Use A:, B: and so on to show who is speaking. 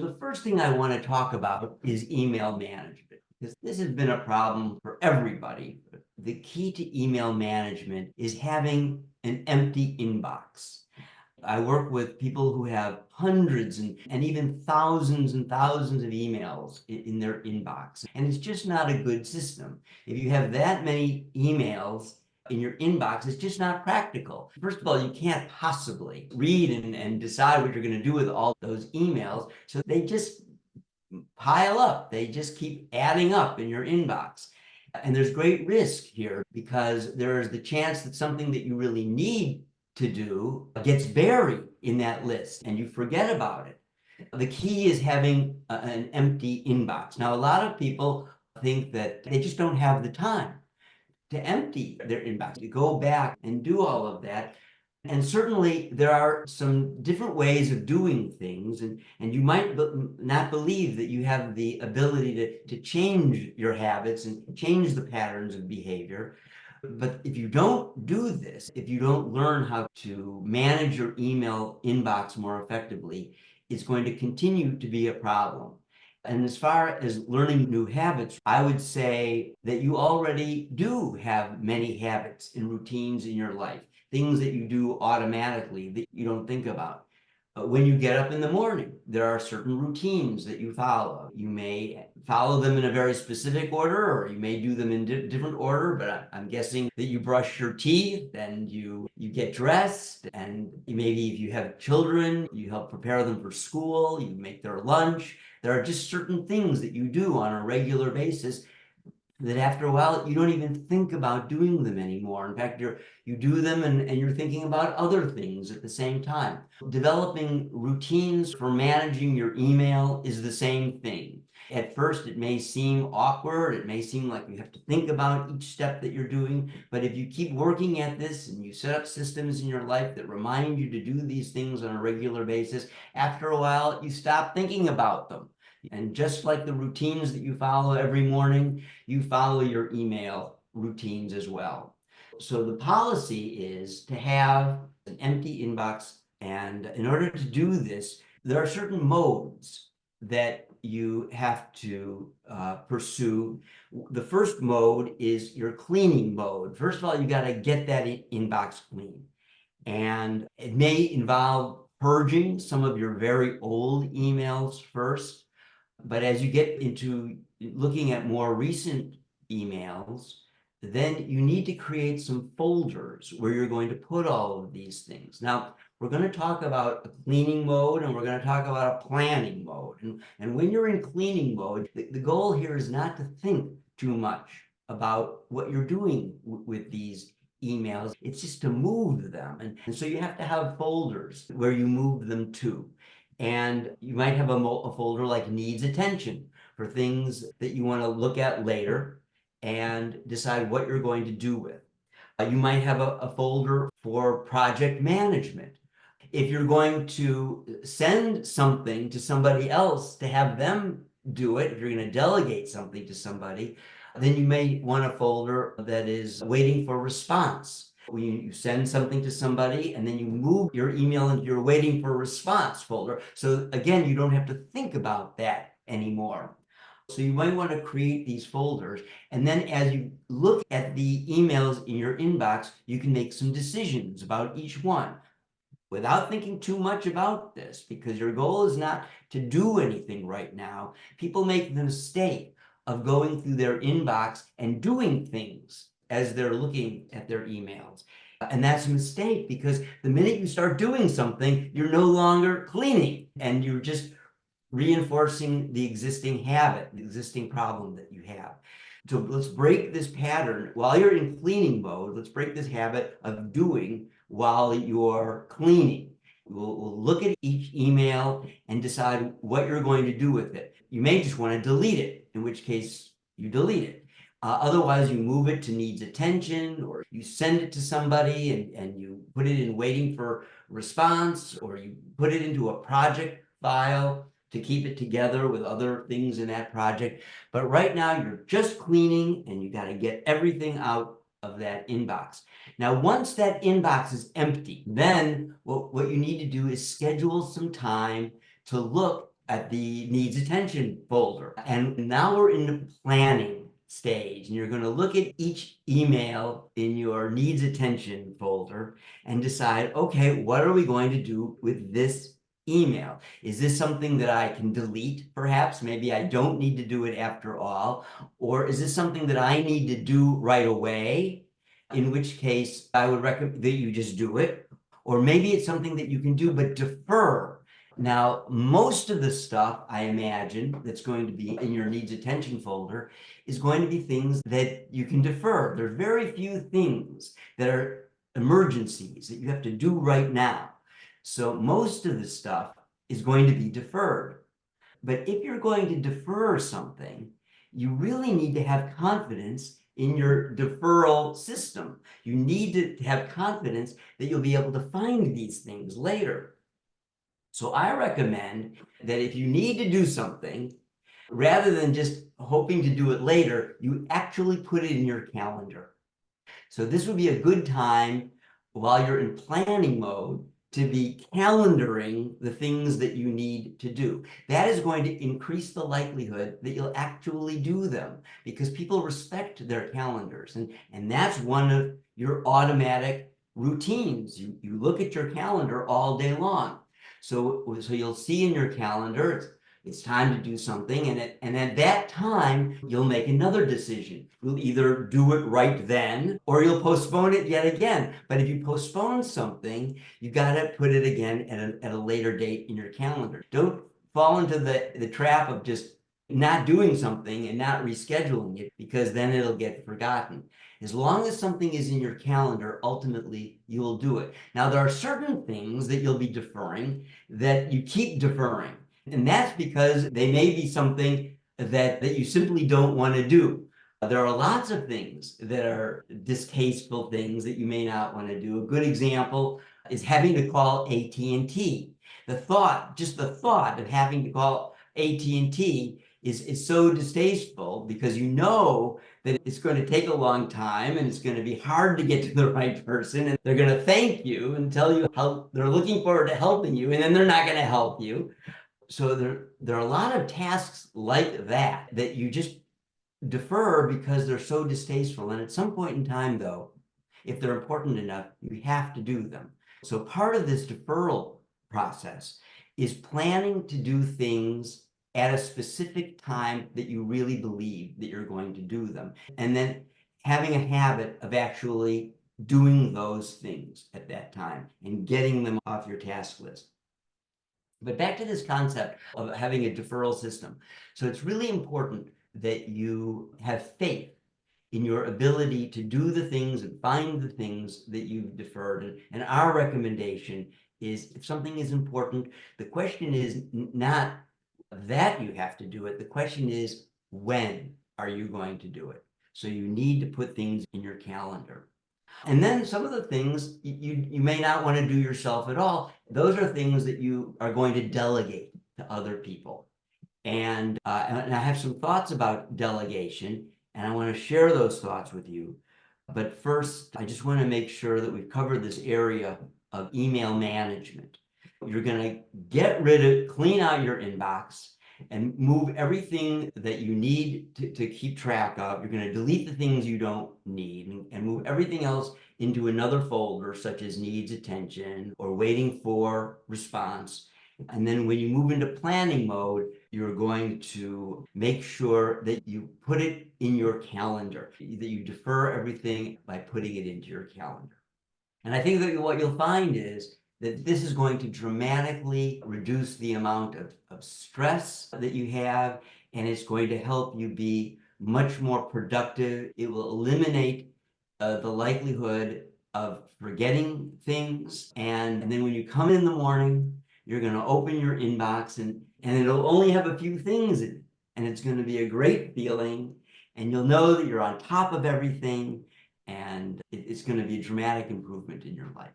A: The first thing I want to talk about is email management, because this has been a problem for everybody. The key to email management is having an empty inbox. I work with people who have hundreds and even thousands and thousands of emails in their inbox. And it's just not a good system. If you have that many emails in your inbox, it's just not practical. First of all, you can't possibly read and decide what you're going to do with all those emails. So they just pile up. They just keep adding up in your inbox. And there's great risk here because there is the chance that something that you really need to do gets buried in that list and you forget about it. The key is having an empty inbox. Now, a lot of people think that they just don't have the time to empty their inbox, to go back and do all of that. And certainly there are some different ways of doing things, and you might not believe that you have the ability to change your habits and change the patterns of behavior. But if you don't do this, if you don't learn how to manage your email inbox more effectively, it's going to continue to be a problem. And as far as learning new habits, I would say that you already do have many habits and routines in your life, things that you do automatically that you don't think about. When you get up in the morning, there are certain routines that you follow. You may follow them in a very specific order, or you may do them in different order, but I'm guessing that you brush your teeth and you get dressed, and maybe if you have children, you help prepare them for school, you make their lunch. There are just certain things that you do on a regular basis that after a while you don't even think about doing them anymore. In fact, you do them and you're thinking about other things at the same time. Developing routines for managing your email is the same thing. At first, it may seem awkward. It may seem like you have to think about each step that you're doing. But if you keep working at this and you set up systems in your life that remind you to do these things on a regular basis, after a while, you stop thinking about them. And just like the routines that you follow every morning, you follow your email routines as well. So the policy is to have an empty inbox. And in order to do this, there are certain modes that you have to pursue. The first mode is your cleaning mode. First of all, you got to get that inbox clean. And it may involve purging some of your very old emails first. But as you get into looking at more recent emails, then you need to create some folders where you're going to put all of these things. Now, we're going to talk about a cleaning mode and we're going to talk about a planning mode. And when you're in cleaning mode, the goal here is not to think too much about what you're doing with these emails. It's just to move them. And so you have to have folders where you move them to. And you might have a folder like needs attention for things that you want to look at later and decide what you're going to do with. You might have a folder for project management. If you're going to send something to somebody else to have them do it, if you're going to delegate something to somebody, then you may want a folder that is waiting for response. When you send something to somebody and then you move your email into your waiting for response folder. So again, you don't have to think about that anymore. So you might want to create these folders. And then as you look at the emails in your inbox, you can make some decisions about each one without thinking too much about this, because your goal is not to do anything right now. People make the mistake of going through their inbox and doing things as they're looking at their emails. And that's a mistake, because the minute you start doing something, you're no longer cleaning and you're just reinforcing the existing habit, the existing problem that you have. So let's break this pattern. While you're in cleaning mode, let's break this habit of doing while you're cleaning. We'll look at each email and decide what you're going to do with it. You may just want to delete it, in which case you delete it. Otherwise, you move it to needs attention, or you send it to somebody and you put it in waiting for response, or you put it into a project file to keep it together with other things in that project. But right now, you're just cleaning and you got to get everything out of that inbox. Now, once that inbox is empty, then what you need to do is schedule some time to look at the needs attention folder. And now we're in the planning stage, and you're going to look at each email in your needs attention folder and decide, okay, what are we going to do with this email? Is this something that I can delete, perhaps? Maybe I don't need to do it after all. Or is this something that I need to do right away? In which case, I would recommend that you just do it. Or maybe it's something that you can do but defer. Now, most of the stuff, I imagine, that's going to be in your needs attention folder is going to be things that you can defer. There are very few things that are emergencies that you have to do right now. So most of the stuff is going to be deferred. But if you're going to defer something, you really need to have confidence in your deferral system. You need to have confidence that you'll be able to find these things later. So I recommend that if you need to do something, rather than just hoping to do it later, you actually put it in your calendar. So this would be a good time while you're in planning mode to be calendaring the things that you need to do. That is going to increase the likelihood that you'll actually do them because people respect their calendars. And that's one of your automatic routines. You look at your calendar all day long. So you'll see in your calendar, it's time to do something, and at that time, you'll make another decision. You'll either do it right then, or you'll postpone it yet again. But if you postpone something, you got to put it again at a later date in your calendar. Don't fall into the trap of just not doing something and not rescheduling it, because then it'll get forgotten. As long as something is in your calendar, ultimately, you'll do it. Now, there are certain things that you'll be deferring that you keep deferring. And that's because they may be something that you simply don't want to do. There are lots of things that are distasteful things that you may not want to do. A good example is having to call AT&T. Just the thought of having to call AT&T is so distasteful because you know that it's going to take a long time and it's going to be hard to get to the right person, and they're going to thank you and tell you how they're looking forward to helping you, and then they're not going to help you. So there are a lot of tasks like that you just defer because they're so distasteful. And at some point in time, though, if they're important enough, you have to do them. So part of this deferral process is planning to do things at a specific time that you really believe that you're going to do them. And then having a habit of actually doing those things at that time and getting them off your task list. But back to this concept of having a deferral system. So it's really important that you have faith in your ability to do the things and find the things that you've deferred. And our recommendation is, if something is important, the question is not that you have to do it. The question is, when are you going to do it? So you need to put things in your calendar. And then some of the things you may not want to do yourself at all. Those are things that you are going to delegate to other people. And I have some thoughts about delegation, and I want to share those thoughts with you. But first, I just want to make sure that we've covered this area of email management. You're going to clean out your inbox and move everything that you need to keep track of. You're going to delete the things you don't need and move everything else into another folder, such as needs attention or waiting for response. And then when you move into planning mode, you're going to make sure that you put it in your calendar, that you defer everything by putting it into your calendar. And I think that what you'll find is that this is going to dramatically reduce the amount of stress that you have, and it's going to help you be much more productive. It will eliminate the likelihood of forgetting things. And then when you come in the morning, you're going to open your inbox and it'll only have a few things in it. And it's going to be a great feeling. And you'll know that you're on top of everything. And it's going to be a dramatic improvement in your life.